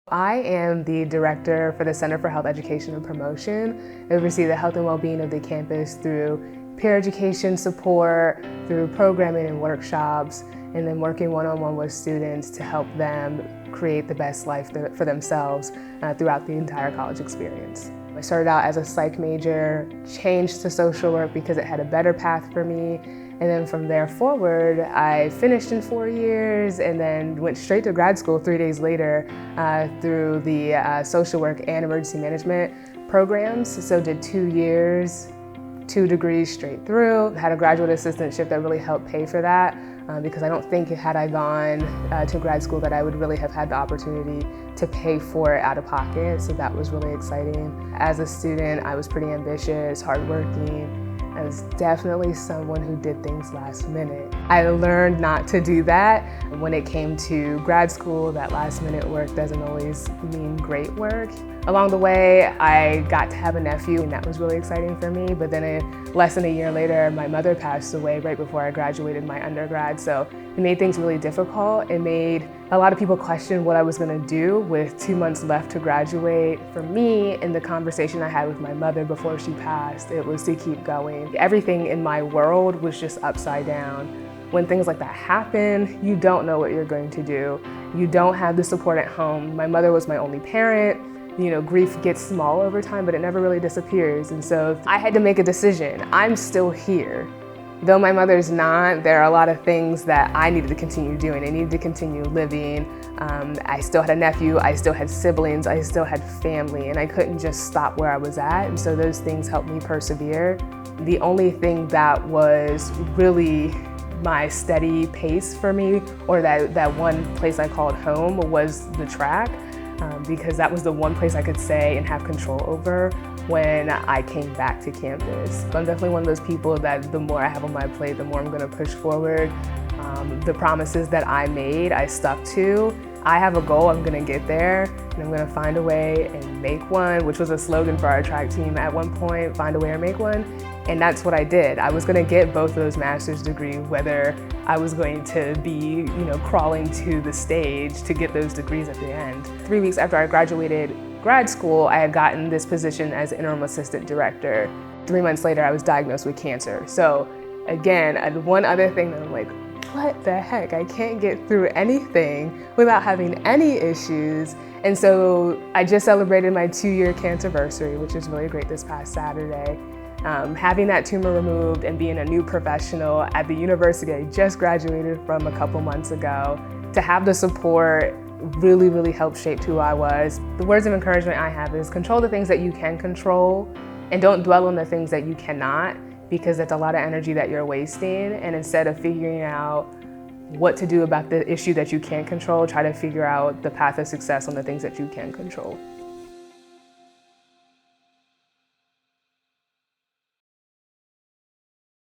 I am the director for the Center for Health Education and Promotion. I oversee the health and well-being of the campus through peer education support, through programming and workshops, and then working one-on-one with students to help them create the best life for themselves throughout the entire college experience. I started out as a psych major, changed to social work because it had a better path for me, and then from there forward, I finished in 4 years and then went straight to grad school 3 days later through the social work and emergency management programs. So did 2 years, 2 degrees straight through. Had a graduate assistantship that really helped pay for that because I don't think had I gone to grad school that I would really have had the opportunity to pay for it out of pocket. So that was really exciting. As a student, I was pretty ambitious, hardworking. I was definitely someone who did things last minute. I learned not to do that. When it came to grad school, that last minute work doesn't always mean great work. Along the way, I got to have a nephew, and that was really exciting for me. But then less than a year later, my mother passed away right before I graduated my undergrad. So it made things really difficult. It made a lot of people question what I was gonna do with 2 months left to graduate. For me, in the conversation I had with my mother before she passed, it was to keep going. Everything in my world was just upside down. When things like that happen, you don't know what you're going to do. You don't have the support at home. My mother was my only parent. You know, grief gets small over time, but it never really disappears. And so I had to make a decision. I'm still here. Though my mother's not, there are a lot of things that I needed to continue doing. I needed to continue living. I still had a nephew, I still had siblings, I still had family, and I couldn't just stop where I was at. And so those things helped me persevere. The only thing that was really my steady pace for me, or that one place I called home, was the track. Because that was the one place I could say and have control over when I came back to campus. I'm definitely one of those people that the more I have on my plate, the more I'm gonna push forward. The promises that I made, I stuck to. I have a goal, I'm gonna get there, and I'm gonna find a way and make one, which was a slogan for our track team at one point, find a way or make one. And that's what I did. I was gonna get both of those master's degrees, whether I was going to be, crawling to the stage to get those degrees at the end. 3 weeks after I graduated grad school, I had gotten this position as interim assistant director. 3 months later, I was diagnosed with cancer. So again, one other thing that I'm like, what the heck? I can't get through anything without having any issues. And so I just celebrated my 2-year cancerversary, which is really great this past Saturday. Having that tumor removed and being a new professional at the university I just graduated from a couple months ago, to have the support really, really helped shape who I was. The words of encouragement I have is control the things that you can control and don't dwell on the things that you cannot, because that's a lot of energy that you're wasting. And instead of figuring out what to do about the issue that you can't control, try to figure out the path of success on the things that you can control.